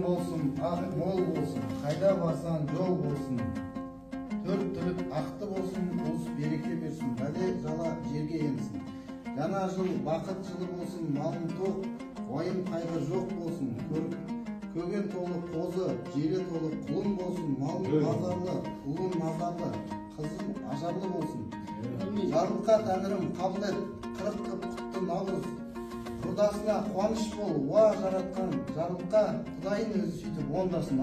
болсын, ақ мол болсын, қайда барсан жол болсын. Төрт түлік ақты болсын, ұлыс береке берсін, бәле жала жерге енсін. Жаңа жыл бақыт жылы болсын, малын тоқ, уайым қайғы жоқ болсын. Көген толы қозы, желе толы құлын болсын, малын базарлы, ұлын назарлы, қызым ажарлы болсын. Жарылқа тәңірім қабыл ет, қырық қып құтты наурыз. Құрдасына қуаныш бол, уа жаратқан жарылқа, Құдайын өзі сөйтіп ондасын.